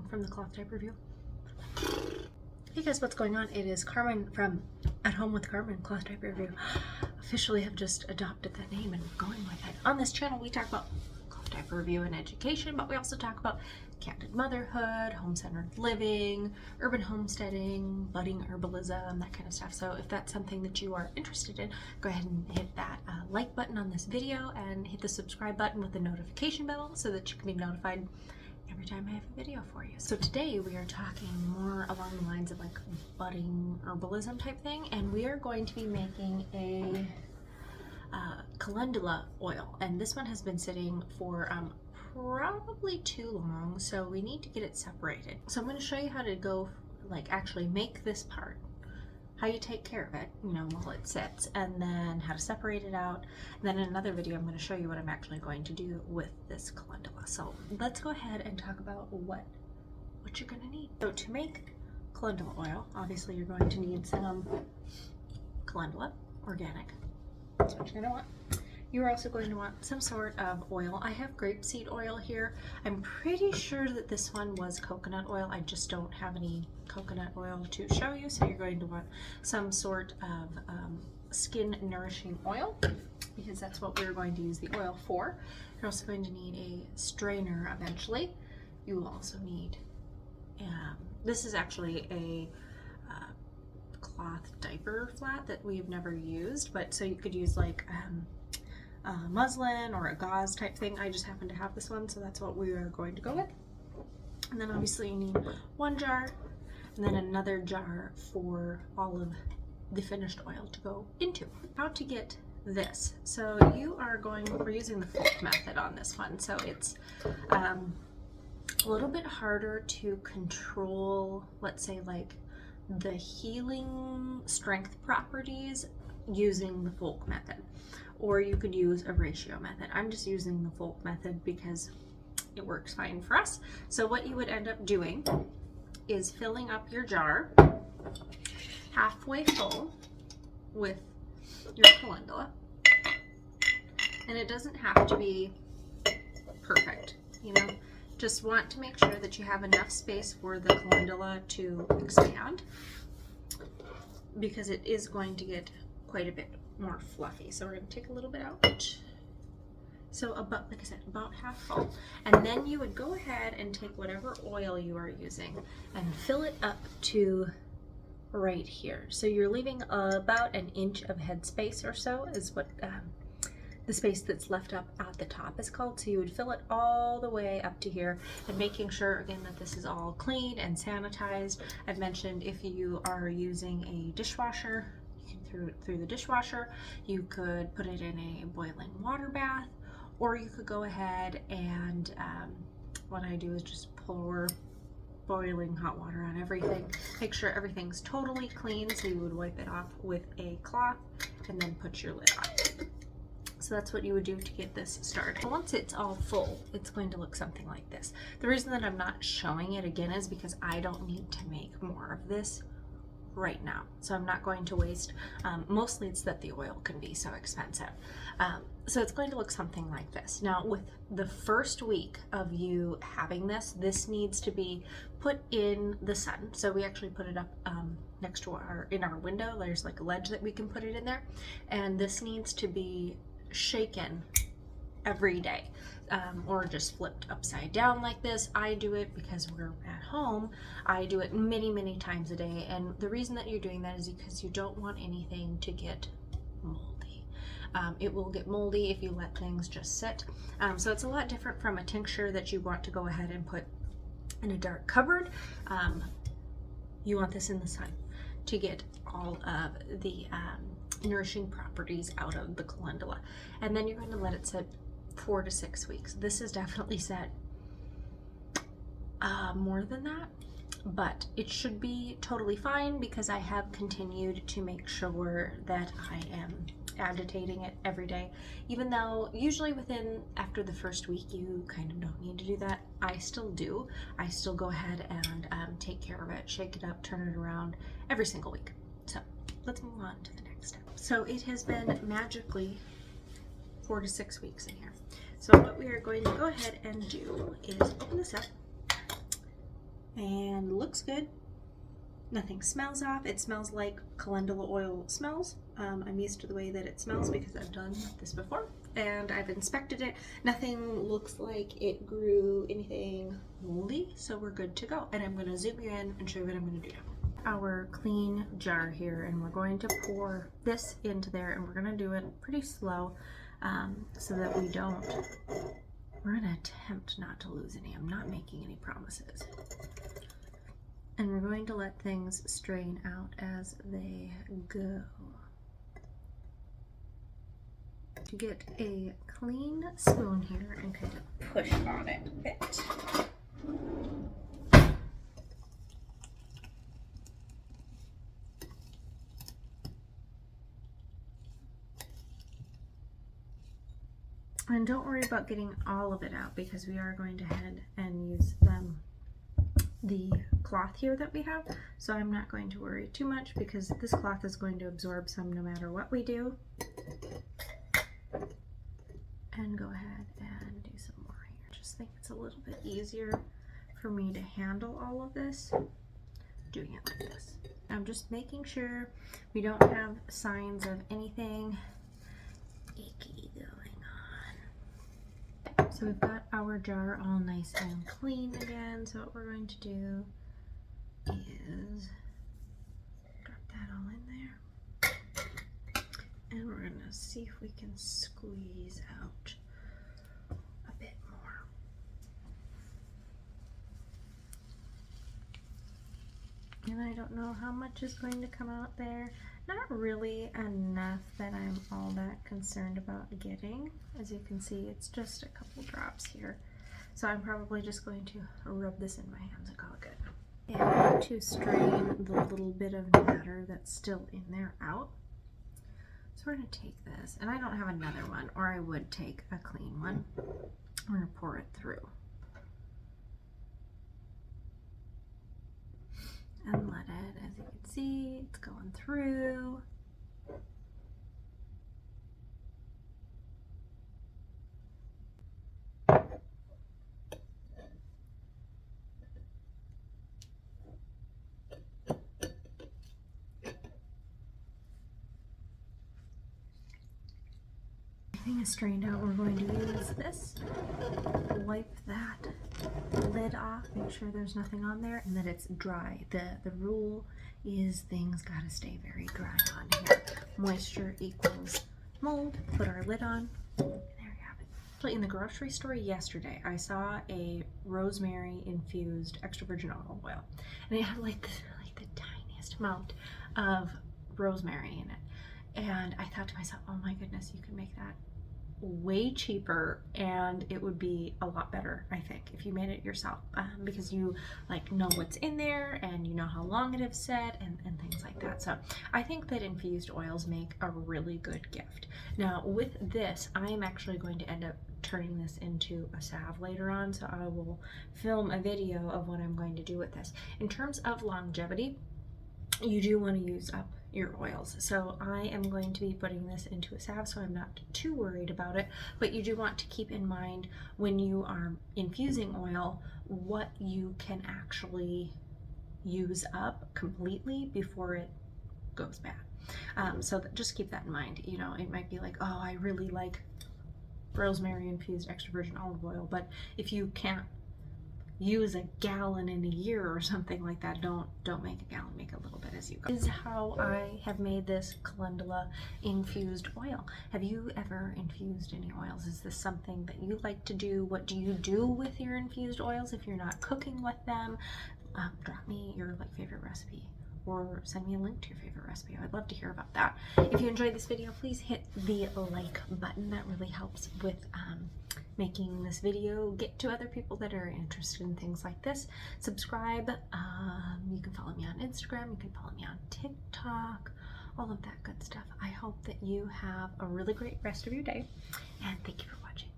from the Cloth Type Review. Hey guys, what's going on? It is Carmen from At Home with Carmen, Cloth Type Review. Officially have just adopted that name and we're going with it. On this channel we talk about Cloth Type Review and education, but we also talk about candid motherhood, home-centered living, urban homesteading, budding herbalism, that kind of stuff. So if that's something that you are interested in, go ahead and hit that like button on this video and hit the subscribe button with the notification bell so that you can be notified every time I have a video for you. So today we are talking more along the lines of like budding herbalism type thing, and we are going to be making a calendula oil, and this one has been sitting for probably too long, so we need to get it separated. So I'm going to show you how to go like actually make this part, how you take care of it, you know, while it sits, and then how to separate it out. And then in another video I'm going to show you what I'm actually going to do with this calendula. So let's go ahead and talk about what you're going to need. So to make calendula oil, obviously you're going to need some calendula, organic. That's what you're going to want. You're also going to want some sort of oil. I have grapeseed oil here. I'm pretty sure that this one was coconut oil. I just don't have any coconut oil to show you. So you're going to want some sort of skin nourishing oil, because that's what we're going to use the oil for. You're also going to need a strainer eventually. You will also need, this is actually a cloth diaper flat that we've never used, but so you could use like muslin or a gauze type thing. I just happen to have this one, so that's what we are going to go with. And then obviously you need one jar and then another jar for all of the finished oil to go into. How to get this. So we're using the Folk method on this one, so it's a little bit harder to control, let's say like the healing strength properties using the Folk method, or you could use a ratio method. I'm just using the Folk method because it works fine for us. So what you would end up doing is filling up your jar halfway full with your calendula, and it doesn't have to be perfect, you know, just want to make sure that you have enough space for the calendula to expand, because it is going to get quite a bit more fluffy. So we're going to take a little bit out. So about, like I said, about half full. And then you would go ahead and take whatever oil you are using and fill it up to right here. So you're leaving about an inch of headspace or so is what the space that's left up at the top is called. So you would fill it all the way up to here, and making sure again that this is all clean and sanitized. I've mentioned if you are using a dishwasher, you can throw it through the dishwasher. You could put it in a boiling water bath, or you could go ahead and what I do is just pour boiling hot water on everything. Make sure everything's totally clean, so you would wipe it off with a cloth and then put your lid on. So that's what you would do to get this started. Once it's all full, it's going to look something like this. The reason that I'm not showing it again is because I don't need to make more of this right now. So I'm not going to waste, mostly it's that the oil can be so expensive. So it's going to look something like this. Now with the first week of you having this needs to be put in the sun. So we actually put it up next to in our window. There's like a ledge that we can put it in there. And this needs to be shaken every day, or just flipped upside down like this. I do it because we're at home. I do it many times a day, and the reason that you're doing that is because you don't want anything to get moldy. It will get moldy if you let things just sit. So it's a lot different from a tincture that you want to go ahead and put in a dark cupboard. You want this in the sun to get all of the nourishing properties out of the calendula, and then you're going to let it sit 4 to 6 weeks. This is definitely set more than that, but it should be totally fine because I have continued to make sure that I am agitating it every day, even though usually after the first week you kind of don't need to do that. I still do. I still go ahead and take care of it, shake it up, turn it around every single week. So let's move on to the next step. So it has been magically 4 to 6 weeks in here. So what we are going to go ahead and do is open this up and looks good. Nothing smells off. It smells like calendula oil smells. I'm used to the way that it smells because I've done this before and I've inspected it. Nothing looks like it grew anything moldy, so we're good to go. And I'm going to zoom you in and show you what I'm going to do now. Our clean jar here, and we're going to pour this into there, and we're going to do it pretty slow so that we're going to attempt not to lose any. I'm not making any promises. And we're going to let things strain out as they go. To get a clean spoon here and kind of push on it a bit. And don't worry about getting all of it out because we are going to head and use the cloth here that we have. So I'm not going to worry too much because this cloth is going to absorb some no matter what we do. And go ahead and do some more here. Just think it's a little bit easier for me to handle all of this doing it like this. I'm just making sure we don't have signs of anything icky going on. So we've got our jar all nice and clean again. So what we're going to do is drop that all in there. And we're going to see if we can squeeze out a bit more. And I don't know how much is going to come out there. Not really enough that I'm all that concerned about getting. As you can see, it's just a couple drops here. So I'm probably just going to rub this in my hands and call it good. And to strain the little bit of matter that's still in there out. So we're going to take this, and I don't have another one, or I would take a clean one. We're going to pour it through. And let it, as you can see, it's going through. Everything is strained out. We're going to use this, wipe that lid off, make sure there's nothing on there and that it's dry. The rule is things gotta stay very dry on here. Moisture equals mold. Put our lid on. And there you have it. Actually, in the grocery store yesterday, I saw a rosemary infused extra virgin olive oil, and it had like the tiniest amount of rosemary in it. And I thought to myself, oh my goodness, you can make that way cheaper and it would be a lot better, I think, if you made it yourself, because you know what's in there and you know how long it has set and things like that. So I think that infused oils make a really good gift. Now with this, I am actually going to end up turning this into a salve later on, so I will film a video of what I'm going to do with this. In terms of longevity, you do want to use up your oils. So I am going to be putting this into a salve, so I'm not too worried about it, but you do want to keep in mind when you are infusing oil what you can actually use up completely before it goes bad. So just keep that in mind. You know, it might be like, oh, I really like rosemary infused extra virgin olive oil, but if you can't use a gallon in a year or something like that, don't make a gallon, make a little bit as you go. This is how I have made this Calendula infused oil. Have you ever infused any oils? Is this something that you like to do? What do you do with your infused oils if you're not cooking with them? Drop me your favorite recipe or send me a link to your favorite recipe. I'd love to hear about that. If you enjoyed this video, please hit the like button. That really helps with making this video get to other people that are interested in things like this. Subscribe. You can follow me on Instagram. You can follow me on TikTok. All of that good stuff. I hope that you have a really great rest of your day, and thank you for watching.